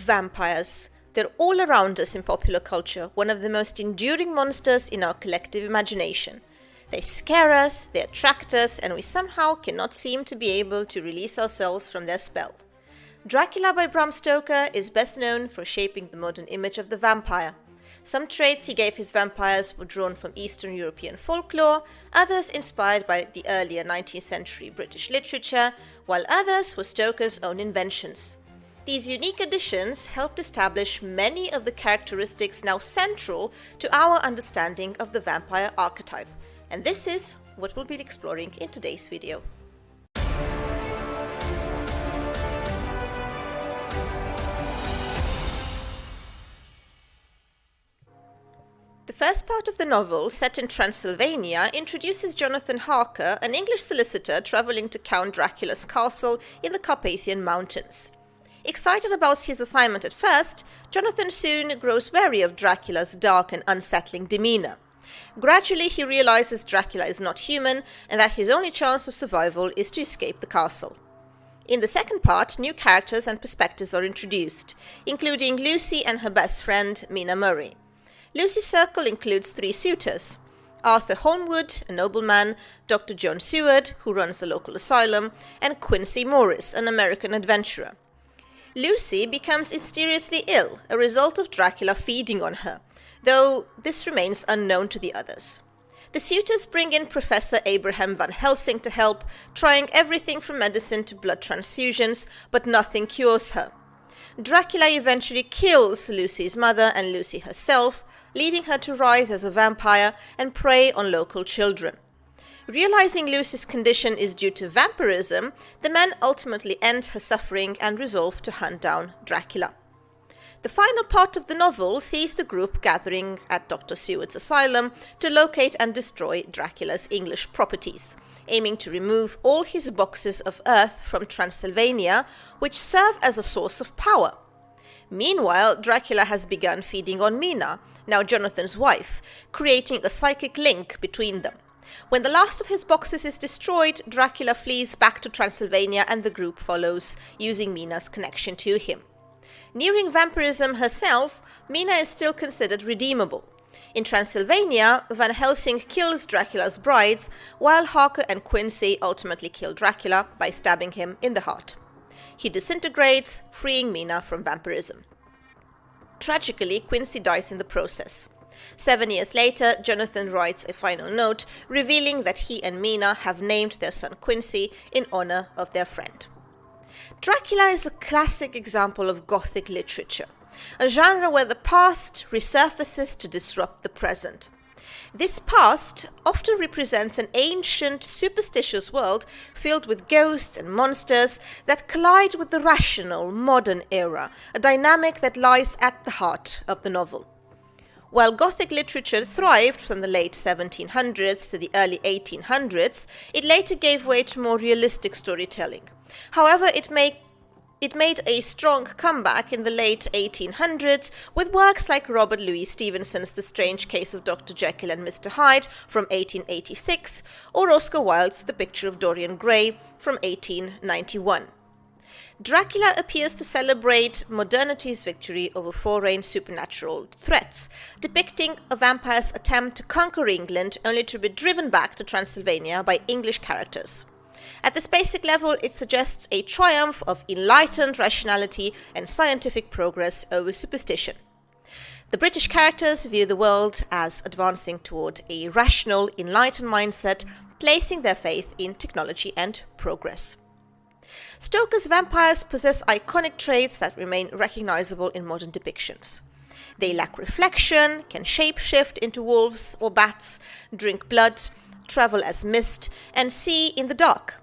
Vampires. They're all around us in popular culture, one of the most enduring monsters in our collective imagination. They scare us, they attract us, and we somehow cannot seem to be able to release ourselves from their spell. Dracula by Bram Stoker is best known for shaping the modern image of the vampire. Some traits he gave his vampires were drawn from Eastern European folklore, others inspired by the earlier 19th century British literature, while others were Stoker's own inventions. These unique additions helped establish many of the characteristics now central to our understanding of the vampire archetype, and this is what we'll be exploring in today's video. The first part of the novel, set in Transylvania, introduces Jonathan Harker, an English solicitor traveling to Count Dracula's castle in the Carpathian Mountains. Excited about his assignment at first, Jonathan soon grows wary of Dracula's dark and unsettling demeanor. Gradually, he realizes Dracula is not human and that his only chance of survival is to escape the castle. In the second part, new characters and perspectives are introduced, including Lucy and her best friend, Mina Murray. Lucy's circle includes three suitors: Arthur Holmwood, a nobleman, Dr. John Seward, who runs a local asylum, and Quincy Morris, an American adventurer. Lucy becomes mysteriously ill, a result of Dracula feeding on her, though this remains unknown to the others. The suitors bring in Professor Abraham Van Helsing to help, trying everything from medicine to blood transfusions, but nothing cures her. Dracula eventually kills Lucy's mother and Lucy herself, leading her to rise as a vampire and prey on local children. Realizing Lucy's condition is due to vampirism, the men ultimately end her suffering and resolve to hunt down Dracula. The final part of the novel sees the group gathering at Dr. Seward's asylum to locate and destroy Dracula's English properties, aiming to remove all his boxes of earth from Transylvania, which serve as a source of power. Meanwhile, Dracula has begun feeding on Mina, now Jonathan's wife, creating a psychic link between them. When the last of his boxes is destroyed, Dracula flees back to Transylvania and the group follows, using Mina's connection to him. Nearing vampirism herself, Mina is still considered redeemable. In Transylvania, Van Helsing kills Dracula's brides, while Harker and Quincy ultimately kill Dracula by stabbing him in the heart. He disintegrates, freeing Mina from vampirism. Tragically, Quincy dies in the process. 7 years later, Jonathan writes a final note revealing that he and Mina have named their son Quincy in honor of their friend. Dracula is a classic example of Gothic literature, a genre where the past resurfaces to disrupt the present. This past often represents an ancient, superstitious world filled with ghosts and monsters that collide with the rational, modern era, a dynamic that lies at the heart of the novel. While Gothic literature thrived from the late 1700s to the early 1800s, it later gave way to more realistic storytelling. However, it made a strong comeback in the late 1800s with works like Robert Louis Stevenson's The Strange Case of Dr. Jekyll and Mr. Hyde from 1886, or Oscar Wilde's The Picture of Dorian Gray from 1891. Dracula appears to celebrate modernity's victory over foreign supernatural threats, depicting a vampire's attempt to conquer England only to be driven back to Transylvania by English characters. At this basic level, it suggests a triumph of enlightened rationality and scientific progress over superstition. The British characters view the world as advancing toward a rational, enlightened mindset, placing their faith in technology and progress. Stoker's vampires possess iconic traits that remain recognizable in modern depictions. They lack reflection, can shapeshift into wolves or bats, drink blood, travel as mist, and see in the dark.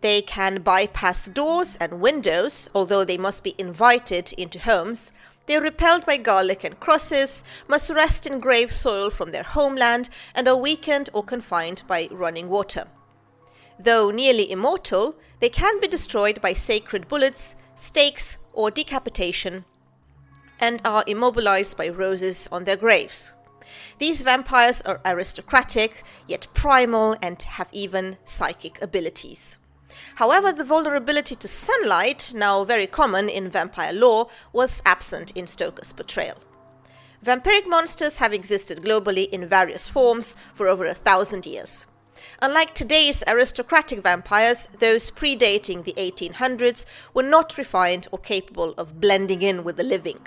They can bypass doors and windows, although they must be invited into homes. They are repelled by garlic and crosses, must rest in grave soil from their homeland, and are weakened or confined by running water. Though nearly immortal, they can be destroyed by sacred bullets, stakes, or decapitation, and are immobilized by roses on their graves. These vampires are aristocratic, yet primal, and have even psychic abilities. However, the vulnerability to sunlight, now very common in vampire lore, was absent in Stoker's portrayal. Vampiric monsters have existed globally in various forms for over 1,000 years. Unlike today's aristocratic vampires, those predating the 1800s were not refined or capable of blending in with the living.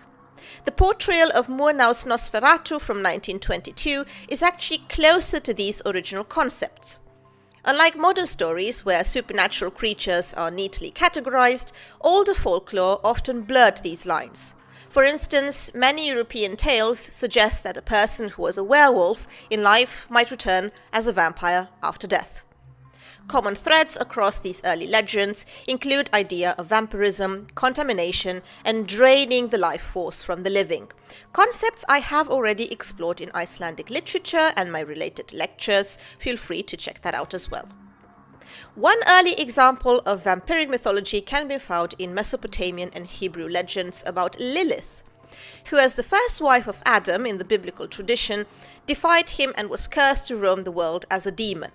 The portrayal of Murnau's Nosferatu from 1922 is actually closer to these original concepts. Unlike modern stories where supernatural creatures are neatly categorized, older folklore often blurred these lines. For instance, many European tales suggest that a person who was a werewolf in life might return as a vampire after death. Common threads across these early legends include idea of vampirism, contamination, and draining the life force from the living. Concepts I have already explored in Icelandic literature and my related lectures. Feel free to check that out as well. One early example of vampiric mythology can be found in Mesopotamian and Hebrew legends about Lilith, who as the first wife of Adam in the biblical tradition, defied him and was cursed to roam the world as a demon.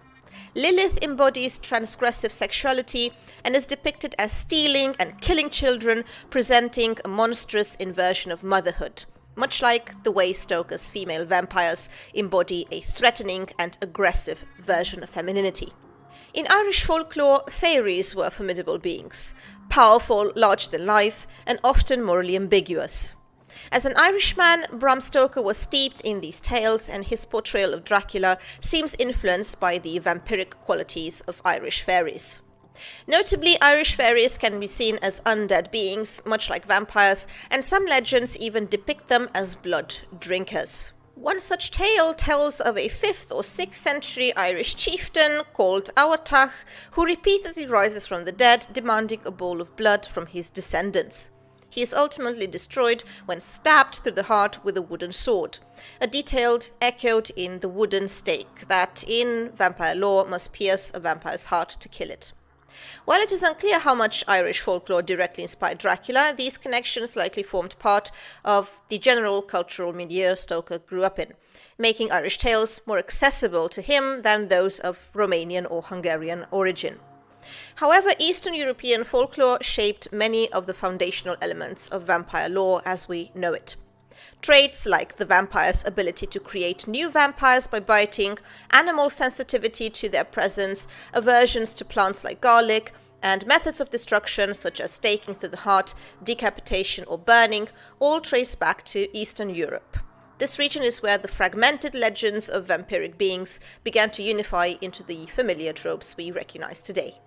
Lilith embodies transgressive sexuality and is depicted as stealing and killing children, presenting a monstrous inversion of motherhood, much like the way Stoker's female vampires embody a threatening and aggressive version of femininity. In Irish folklore, fairies were formidable beings, powerful, larger than life, and often morally ambiguous. As an Irishman, Bram Stoker was steeped in these tales, and his portrayal of Dracula seems influenced by the vampiric qualities of Irish fairies. Notably, Irish fairies can be seen as undead beings, much like vampires, and some legends even depict them as blood drinkers. One such tale tells of a 5th or 6th century Irish chieftain called Áwatach, who repeatedly rises from the dead, demanding a bowl of blood from his descendants. He is ultimately destroyed when stabbed through the heart with a wooden sword, a detail echoed in the wooden stake that, in vampire lore, must pierce a vampire's heart to kill it. While it is unclear how much Irish folklore directly inspired Dracula, these connections likely formed part of the general cultural milieu Stoker grew up in, making Irish tales more accessible to him than those of Romanian or Hungarian origin. However, Eastern European folklore shaped many of the foundational elements of vampire lore as we know it. Traits like the vampire's ability to create new vampires by biting, animal sensitivity to their presence, aversions to plants like garlic, and methods of destruction such as staking through the heart, decapitation, or burning all trace back to Eastern Europe. This region is where the fragmented legends of vampiric beings began to unify into the familiar tropes we recognize today.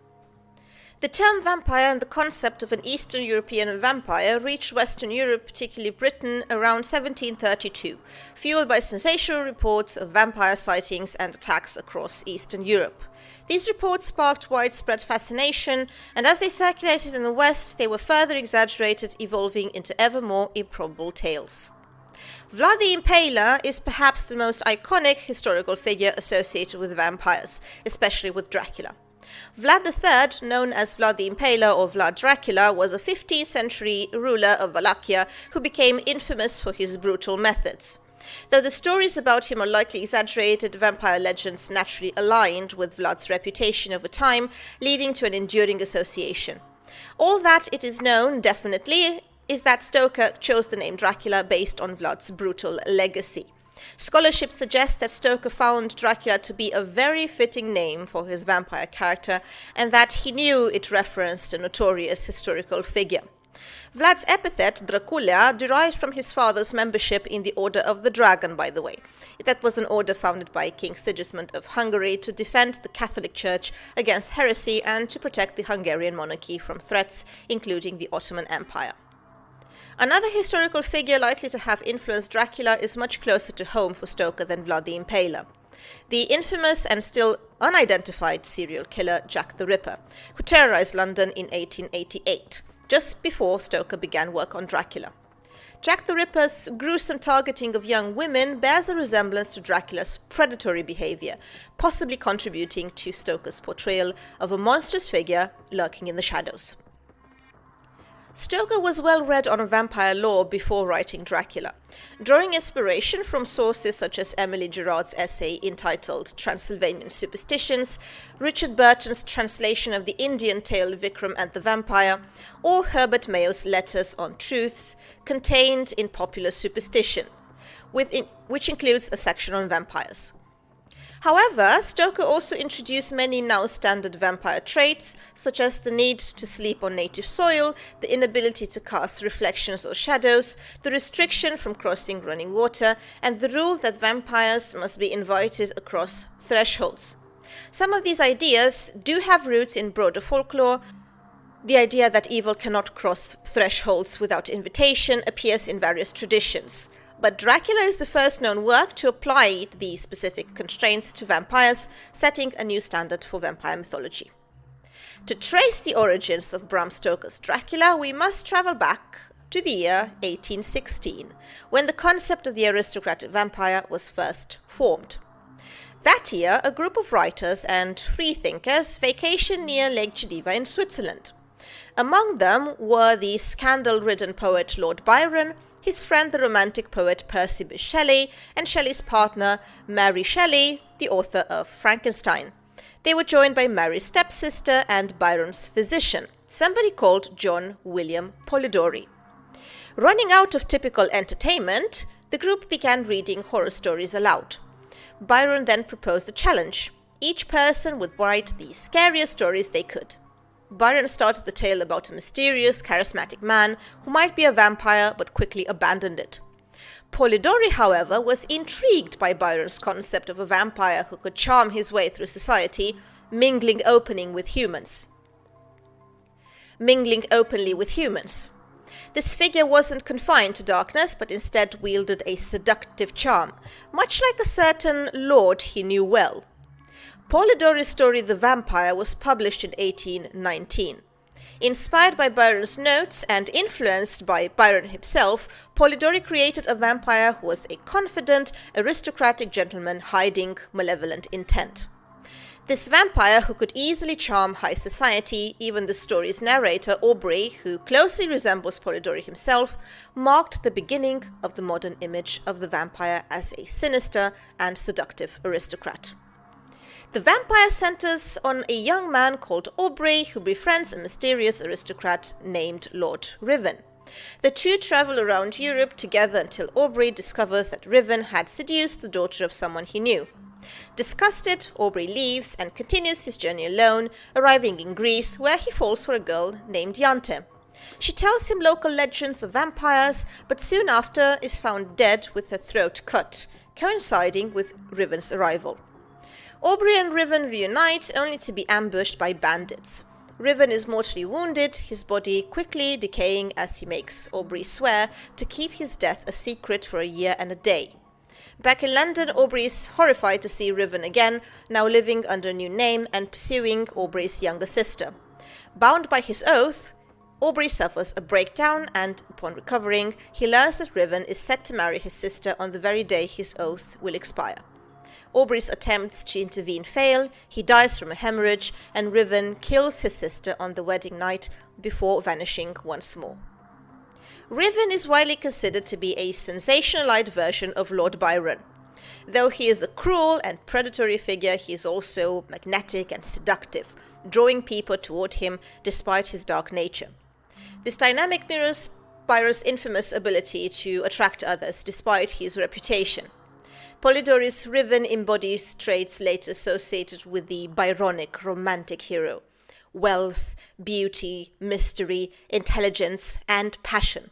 The term vampire and the concept of an Eastern European vampire reached Western Europe, particularly Britain, around 1732, fueled by sensational reports of vampire sightings and attacks across Eastern Europe. These reports sparked widespread fascination, and as they circulated in the West, they were further exaggerated, evolving into ever more improbable tales. Vlad the Impaler is perhaps the most iconic historical figure associated with vampires, especially with Dracula. Vlad III, known as Vlad the Impaler or Vlad Dracula, was a 15th century ruler of Wallachia who became infamous for his brutal methods. Though the stories about him are likely exaggerated, vampire legends naturally aligned with Vlad's reputation over time, leading to an enduring association. All that it is known, definitely, is that Stoker chose the name Dracula based on Vlad's brutal legacy. Scholarship suggests that Stoker found Dracula to be a very fitting name for his vampire character, and that he knew it referenced a notorious historical figure. Vlad's epithet, Dracula, derived from his father's membership in the Order of the Dragon, by the way. That was an order founded by King Sigismund of Hungary to defend the Catholic Church against heresy and to protect the Hungarian monarchy from threats, including the Ottoman Empire. Another historical figure likely to have influenced Dracula is much closer to home for Stoker than Vlad the Impaler. The infamous and still unidentified serial killer Jack the Ripper, who terrorized London in 1888, just before Stoker began work on Dracula. Jack the Ripper's gruesome targeting of young women bears a resemblance to Dracula's predatory behavior, possibly contributing to Stoker's portrayal of a monstrous figure lurking in the shadows. Stoker was well read on vampire lore before writing Dracula, drawing inspiration from sources such as Emily Gerard's essay entitled Transylvanian Superstitions, Richard Burton's translation of the Indian tale Vikram and the Vampire, or Herbert Mayo's Letters on Truths contained in popular superstition, which includes a section on vampires. However, Stoker also introduced many now standard vampire traits, such as the need to sleep on native soil, the inability to cast reflections or shadows, the restriction from crossing running water, and the rule that vampires must be invited across thresholds. Some of these ideas do have roots in broader folklore. The idea that evil cannot cross thresholds without invitation appears in various traditions. But Dracula is the first known work to apply these specific constraints to vampires, setting a new standard for vampire mythology. To trace the origins of Bram Stoker's Dracula, we must travel back to the year 1816, when the concept of the aristocratic vampire was first formed. That year, a group of writers and freethinkers vacationed near Lake Geneva in Switzerland. Among them were the scandal-ridden poet Lord Byron, his friend the romantic poet Percy Bysshe Shelley, and Shelley's partner Mary Shelley, the author of Frankenstein. They were joined by Mary's stepsister and Byron's physician, somebody called John William Polidori. Running out of typical entertainment, the group began reading horror stories aloud. Byron then proposed a challenge. Each person would write the scariest stories they could. Byron started the tale about a mysterious, charismatic man who might be a vampire but quickly abandoned it. Polidori, however, was intrigued by Byron's concept of a vampire who could charm his way through society, mingling openly with humans. This figure wasn't confined to darkness, but instead wielded a seductive charm, much like a certain lord he knew well. Polidori's story The Vampire was published in 1819. Inspired by Byron's notes and influenced by Byron himself, Polidori created a vampire who was a confident, aristocratic gentleman hiding malevolent intent. This vampire, who could easily charm high society, even the story's narrator Aubrey, who closely resembles Polidori himself, marked the beginning of the modern image of the vampire as a sinister and seductive aristocrat. The vampire centers on a young man called Aubrey who befriends a mysterious aristocrat named Lord Riven. The two travel around Europe together until Aubrey discovers that Riven had seduced the daughter of someone he knew. Disgusted, Aubrey leaves and continues his journey alone, arriving in Greece where he falls for a girl named Yante. She tells him local legends of vampires, but soon after is found dead with her throat cut, coinciding with Riven's arrival. Aubrey and Riven reunite only to be ambushed by bandits. Riven is mortally wounded, his body quickly decaying as he makes Aubrey swear to keep his death a secret for a year and a day. Back in London, Aubrey is horrified to see Riven again, now living under a new name and pursuing Aubrey's younger sister. Bound by his oath, Aubrey suffers a breakdown and, upon recovering, he learns that Riven is set to marry his sister on the very day his oath will expire. Aubrey's attempts to intervene fail, he dies from a hemorrhage, and Riven kills his sister on the wedding night before vanishing once more. Riven is widely considered to be a sensationalized version of Lord Byron. Though he is a cruel and predatory figure, he is also magnetic and seductive, drawing people toward him despite his dark nature. This dynamic mirrors Byron's infamous ability to attract others despite his reputation. Polidori's Riven embodies traits later associated with the Byronic romantic hero: wealth, beauty, mystery, intelligence, and passion,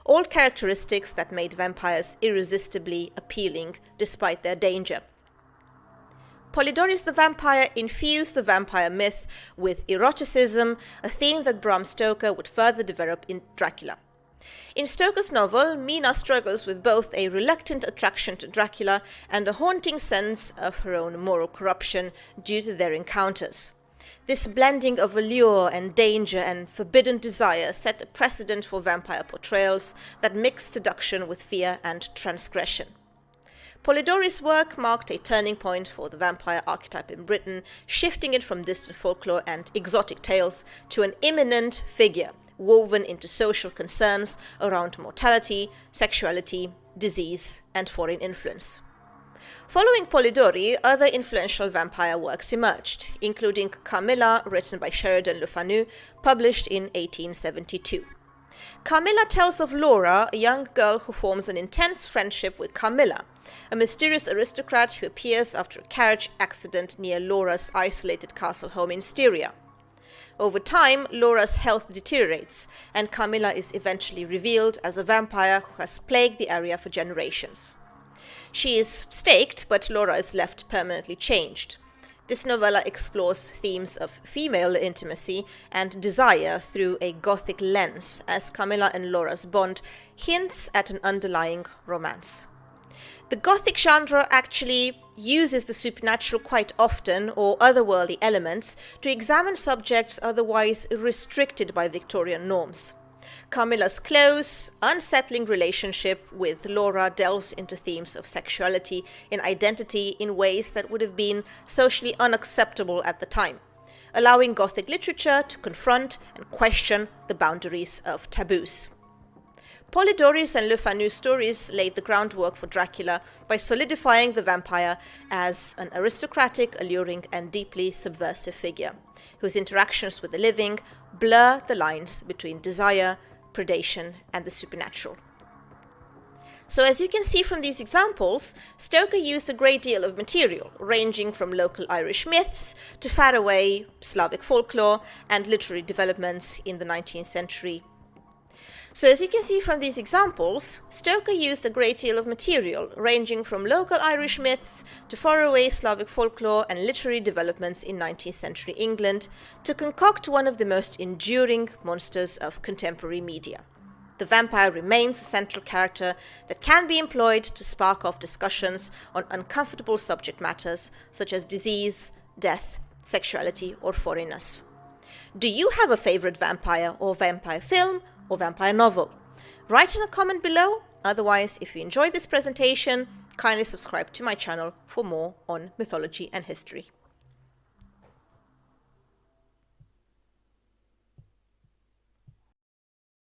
all characteristics that made vampires irresistibly appealing despite their danger. Polidori's The Vampire infused the vampire myth with eroticism, a theme that Bram Stoker would further develop in Dracula. In Stoker's novel, Mina struggles with both a reluctant attraction to Dracula and a haunting sense of her own moral corruption due to their encounters. This blending of allure and danger and forbidden desire set a precedent for vampire portrayals that mixed seduction with fear and transgression. Polidori's work marked a turning point for the vampire archetype in Britain, shifting it from distant folklore and exotic tales to an imminent figure, woven into social concerns around mortality, sexuality, disease, and foreign influence. Following Polidori, other influential vampire works emerged, including Carmilla, written by Sheridan Le Fanu, published in 1872. Carmilla tells of Laura, a young girl who forms an intense friendship with Carmilla, a mysterious aristocrat who appears after a carriage accident near Laura's isolated castle home in Styria. Over time, Laura's health deteriorates, and Carmilla is eventually revealed as a vampire who has plagued the area for generations. She is staked, but Laura is left permanently changed. This novella explores themes of female intimacy and desire through a Gothic lens, as Carmilla and Laura's bond hints at an underlying romance. The Gothic genre actually uses the supernatural quite often, or otherworldly elements, to examine subjects otherwise restricted by Victorian norms. Carmilla's close, unsettling relationship with Laura delves into themes of sexuality and identity in ways that would have been socially unacceptable at the time, allowing Gothic literature to confront and question the boundaries of taboos. Polidori's and Le Fanu's stories laid the groundwork for Dracula by solidifying the vampire as an aristocratic, alluring, and deeply subversive figure, whose interactions with the living blur the lines between desire, predation, and the supernatural. So as you can see from these examples, Stoker used a great deal of material, ranging from local Irish myths to faraway Slavic folklore and literary developments in the 19th century. So as you can see from these examples, Stoker used a great deal of material, ranging from local Irish myths to faraway Slavic folklore and literary developments in 19th century England, to concoct one of the most enduring monsters of contemporary media. The vampire remains a central character that can be employed to spark off discussions on uncomfortable subject matters such as disease, death, sexuality, or foreignness. Do you have a favorite vampire or vampire film or vampire novel? Write in a comment below. Otherwise, if you enjoyed this presentation, kindly subscribe to my channel for more on mythology and history.